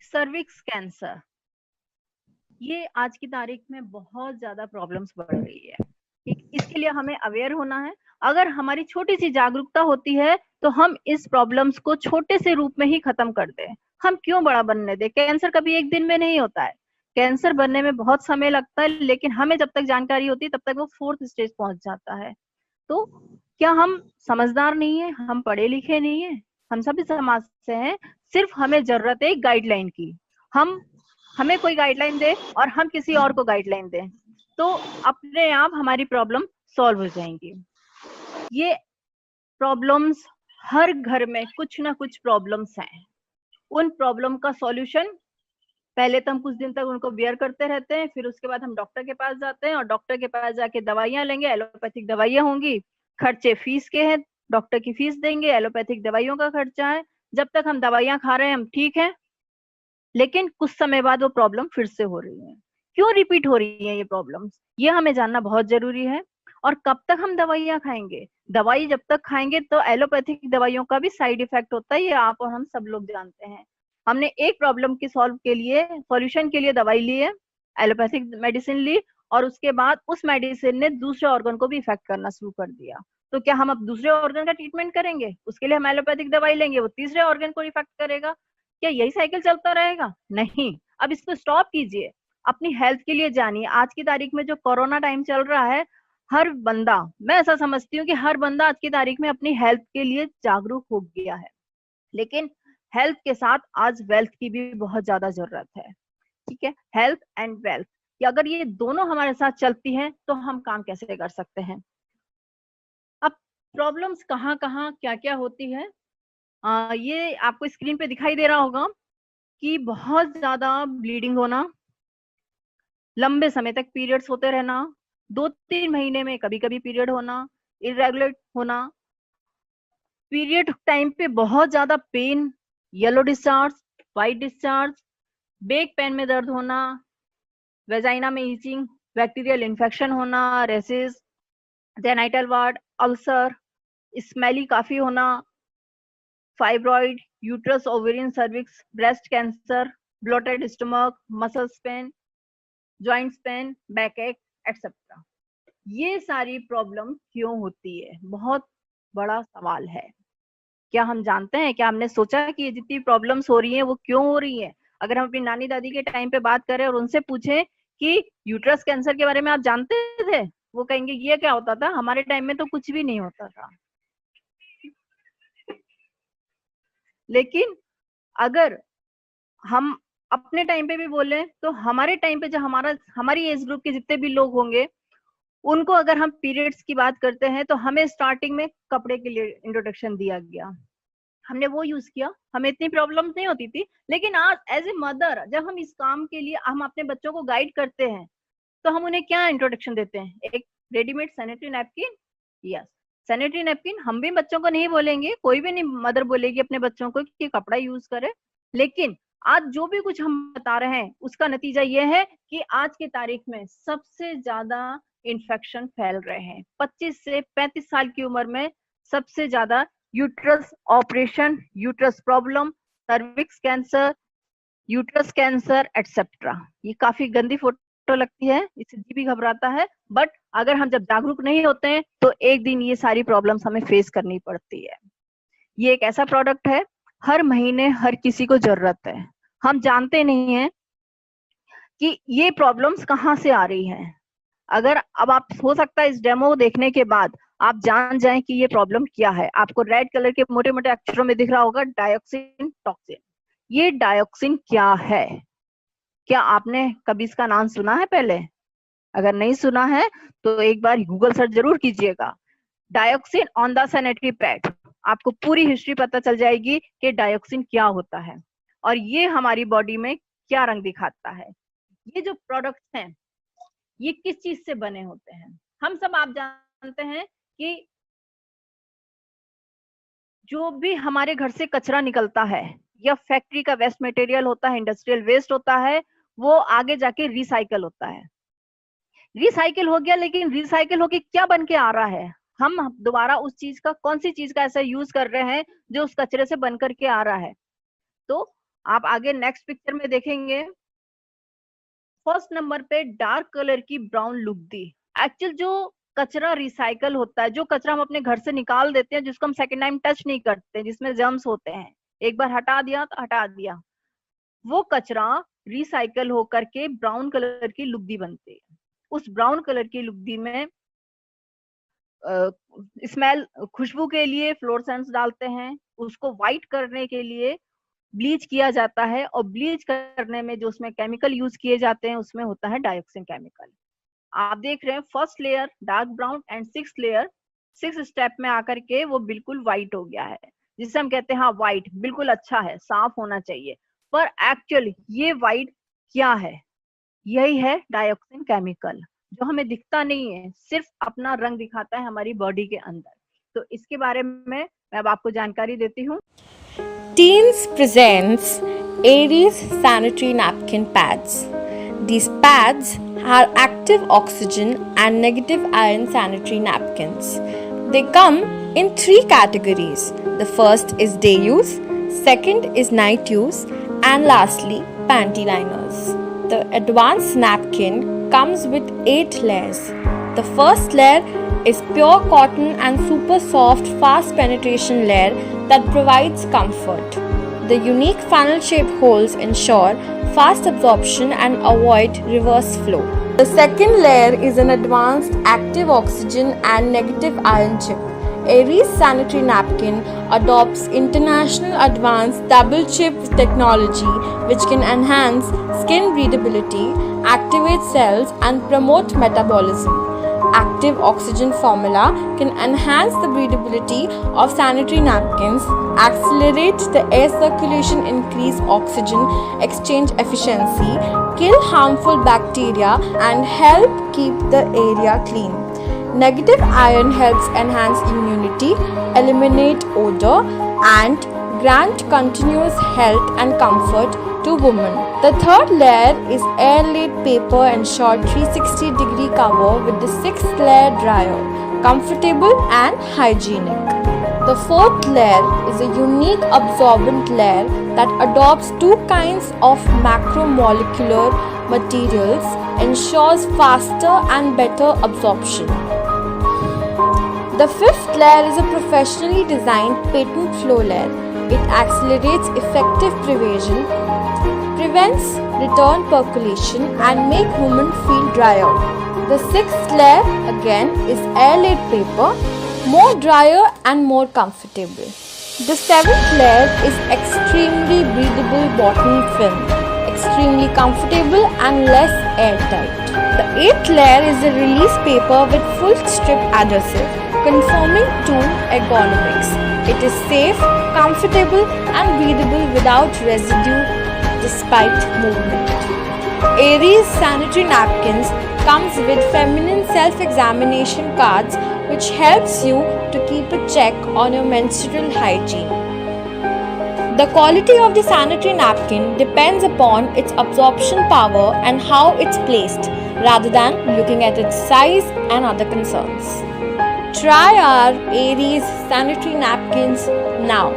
Cervix cancer, ये आज की तारीख में बहुत ज्यादा प्रॉब्लम्स बढ़ रही है। ठीक, इसके लिए हमें अवेयर होना है। अगर हमारी छोटी सी जागरूकता होती है तो हम इस प्रॉब्लम्स को छोटे से रूप में ही खत्म कर दें। हम क्यों बड़ा बनने दें? कैंसर कभी एक दिन में नहीं होता है, कैंसर बनने में बहुत समय लगता है, लेकिन हमें जब तक जानकारी होती है तब तक वो 4th स्टेज पहुंच जाता है। तो क्या हम समझदार नहीं है? हम पढ़े लिखे नहीं है? हम सभी समाज से हैं। सिर्फ हमें जरूरत है एक गाइडलाइन की। हमें कोई गाइडलाइन दे और हम किसी और को गाइडलाइन दें तो अपने आप हमारी प्रॉब्लम सॉल्व हो जाएंगी। ये प्रॉब्लम्स, हर घर में कुछ ना कुछ प्रॉब्लम्स हैं। उन प्रॉब्लम का सॉल्यूशन पहले तो हम कुछ दिन तक उनको बियर करते रहते हैं, फिर उसके बाद हम डॉक्टर के पास जाते हैं और डॉक्टर के पास जाके दवाइयां लेंगे। एलोपैथिक दवाइयां होंगी, खर्चे फीस के हैं, डॉक्टर की फीस देंगे, एलोपैथिक दवाइयों का खर्चा है। जब तक हम दवाइयां खा रहे हैं हम ठीक है, लेकिन कुछ समय बाद वो प्रॉब्लम फिर से हो रही है। क्यों रिपीट हो रही है ये प्रॉब्लम्स, ये हमें जानना बहुत जरूरी है। और कब तक हम दवाइयां खाएंगे? दवाई जब तक खाएंगे तो एलोपैथिक दवाइयों का भी साइड इफेक्ट होता है, ये आप और हम सब लोग जानते हैं। हमने एक प्रॉब्लम की सॉल्व के लिए, सॉल्यूशन के लिए दवाई ली है, एलोपैथिक मेडिसिन ली, और उसके बाद उस मेडिसिन ने दूसरे ऑर्गन को भी इफेक्ट करना शुरू कर दिया। तो क्या हम अब दूसरे ऑर्गन का ट्रीटमेंट करेंगे? उसके लिए हम एलोपैथिक दवाई लेंगे, वो तीसरे ऑर्गन को इफेक्ट करेगा। क्या यही साइकिल चलता रहेगा? नहीं, अब इसको स्टॉप कीजिए। अपनी हेल्थ के लिए जानिए। आज की तारीख में जो कोरोना टाइम चल रहा है, हर बंदा, मैं ऐसा समझती हूँ कि हर बंदा आज की तारीख में अपनी हेल्थ के लिए जागरूक हो गया है। लेकिन हेल्थ के साथ आज वेल्थ की भी बहुत ज्यादा जरूरत है। ठीक है, हेल्थ एंड वेल्थ, कि अगर ये दोनों हमारे साथ चलती हैं तो हम काम कैसे कर सकते हैं। अब प्रॉब्लम्स कहाँ कहाँ क्या क्या होती है, ये आपको स्क्रीन पे दिखाई दे रहा होगा कि बहुत ज्यादा ब्लीडिंग होना, लंबे समय तक पीरियड्स होते रहना, 2-3 महीने में कभी कभी पीरियड होना, इरेगुलर होना, पीरियड टाइम पे बहुत ज्यादा pain, yellow discharge, white discharge, back pain में दर्द होना, वेजाइना में ईचिंग, बैक्टीरियल इन्फेक्शन होना, rashes, genital wart, ulcer, smelly काफी होना, fibroid, uterus, ovarian, cervix, breast cancer, bloated stomach, muscles pain, joints pain, backache, etcetera. ये सारी problem क्यों होती है? बहुत बड़ा सवाल है। क्या हम जानते हैं? क्या हमने सोचा कि ये जितनी प्रॉब्लम्स हो रही हैं वो क्यों हो रही है? अगर हम अपनी नानी दादी के टाइम पे बात करें और उनसे पूछें कि यूट्रस कैंसर के बारे में आप जानते थे, वो कहेंगे ये क्या होता था, हमारे टाइम में तो कुछ भी नहीं होता था। लेकिन अगर हम अपने टाइम पे भी बोले तो हमारे टाइम पे जो हमारी एज ग्रुप के जितने भी लोग होंगे, उनको अगर हम पीरियड्स की बात करते हैं तो हमें स्टार्टिंग में कपड़े के लिए इंट्रोडक्शन दिया गया, हमने वो यूज किया, हमें इतनी प्रॉब्लम्स नहीं होती थी। लेकिन आज एज ए मदर जब हम इस काम के लिए हम अपने बच्चों को गाइड करते हैं तो हम उन्हें क्या इंट्रोडक्शन देते हैं? एक readymade sanitary napkin. Yes, sanitary napkin. हम भी बच्चों को नहीं बोलेंगे, कोई भी नहीं मदर बोलेगी अपने बच्चों को कि कपड़ा यूज करे। लेकिन आज जो भी कुछ हम बता रहे हैं उसका नतीजा ये है कि आज की तारीख में सबसे ज्यादा इन्फेक्शन फैल रहे हैं 25 से 35 साल की उम्र में। सबसे ज्यादा uterus operation, uterus problem, cervix cancer, uterus cancer etcetera. ये काफी गंदी फोटो लगती है, इससे जी भी घबराता है। बट अगर हम जब जागरूक नहीं होते हैं तो एक दिन ये सारी प्रॉब्लम्स हमें फेस करनी पड़ती है। ये एक ऐसा प्रोडक्ट है, हर महीने हर किसी को जरूरत है। हम जानते नहीं है कि ये प्रॉब्लम्स कहाँ से आ रही हैं। अगर अब आप, हो सकता है इस डेमो देखने के बाद आप जान जाएं कि ये प्रॉब्लम क्या है। आपको रेड कलर के मोटे मोटे अक्षरों में दिख रहा होगा डायोक्सिन टॉक्सिन। ये डायोक्सिन क्या है? क्या आपने कभी इसका नाम सुना है पहले? अगर नहीं सुना है तो एक बार गूगल सर्च जरूर कीजिएगा, dioxin on the sanitary pad. आपको पूरी हिस्ट्री पता चल जाएगी कि डायोक्सिन क्या होता है और ये हमारी बॉडी में क्या रंग दिखाता है। ये जो प्रोडक्ट्स हैं ये किस चीज से बने होते हैं? हम सब आप जानते हैं कि जो भी हमारे घर से कचरा निकलता है या फैक्ट्री का वेस्ट मटेरियल होता है, इंडस्ट्रियल वेस्ट होता है, वो आगे जाके रिसाइकल होता है। रिसाइकिल हो गया, लेकिन रिसाइकिल होके क्या बन के आ रहा है? हम दोबारा उस चीज का, कौन सी चीज का ऐसा यूज कर रहे हैं जो उस कचरे से बन करके आ रहा है? तो आप आगे नेक्स्ट पिक्चर में देखेंगे, फर्स्ट नंबर पे डार्क कलर की ब्राउन लुक दी। एक्चुअल जो कचरा रिसाइकल होता है, जो कचरा हम अपने घर से निकाल देते हैं, जिसको हम सेकेंड टाइम टच नहीं करते, जिसमें जर्म्स होते हैं, एक बार हटा दिया तो हटा दिया, वो कचरा रिसाइकल होकर के ब्राउन कलर की लुगदी बनती है। उस ब्राउन कलर की लुगदी में स्मेल, खुशबू के लिए फ्लोरेसेंस डालते हैं, उसको व्हाइट करने के लिए ब्लीच किया जाता है, और ब्लीच करने में जो उसमें केमिकल यूज किए जाते हैं उसमें होता है डाइऑक्सिन केमिकल। आप देख रहे हैं first layer dark brown and six layer, six step में आकर के वो बिल्कुल व्हाइट हो गया है, जिसे हम कहते हैं हाँ व्हाइट बिल्कुल अच्छा है, साफ होना चाहिए। पर एक्चुअली ये व्हाइट क्या है? यही है डाइऑक्सिन केमिकल, जो हमें दिखता नहीं है, सिर्फ अपना रंग दिखाता है हमारी बॉडी के अंदर। तो इसके बारे में मैं अब आपको जानकारी देती हूँ। Teens presents Aries sanitary napkin pads. These pads are active oxygen and negative iron sanitary napkins. They come in 3 categories. The first is day use, second is night use, and lastly panty liners. The advanced napkin comes with 8 layers. The first layer is pure cotton and super soft fast penetration layer that provides comfort. The unique funnel shaped holes ensure fast absorption and avoid reverse flow. The second layer is an advanced active oxygen and negative iron chip. Aries sanitary napkin adopts international advanced double chip technology which can enhance skin breathability, activate cells and promote metabolism. Active oxygen formula can enhance the breathability of sanitary napkins, accelerate the air circulation, increase oxygen exchange efficiency, kill harmful bacteria and help keep the area clean. Negative iron helps enhance immunity, eliminate odor and grant continuous health and comfort to women. The third layer is air-laid paper ensure 360-degree cover with the 6th layer dryer, comfortable and hygienic. The fourth layer is a unique absorbent layer that adopts 2 kinds of macromolecular materials, ensures faster and better absorption. The fifth layer is a professionally designed patent flow layer. It accelerates effective prevention, prevents return percolation and make women feel drier. The sixth layer again is air-laid paper, more drier and more comfortable. The seventh layer is extremely breathable bottom film, extremely comfortable and less airtight. The eighth layer is a release paper with full strip adhesive, conforming to ergonomics. It is safe, comfortable and breathable without residue despite movement. Aries sanitary napkins comes with feminine self-examination cards which helps you to keep a check on your menstrual hygiene. The quality of the sanitary napkin depends upon its absorption power and how it's placed rather than looking at its size and other concerns. Try our Aries sanitary napkins now.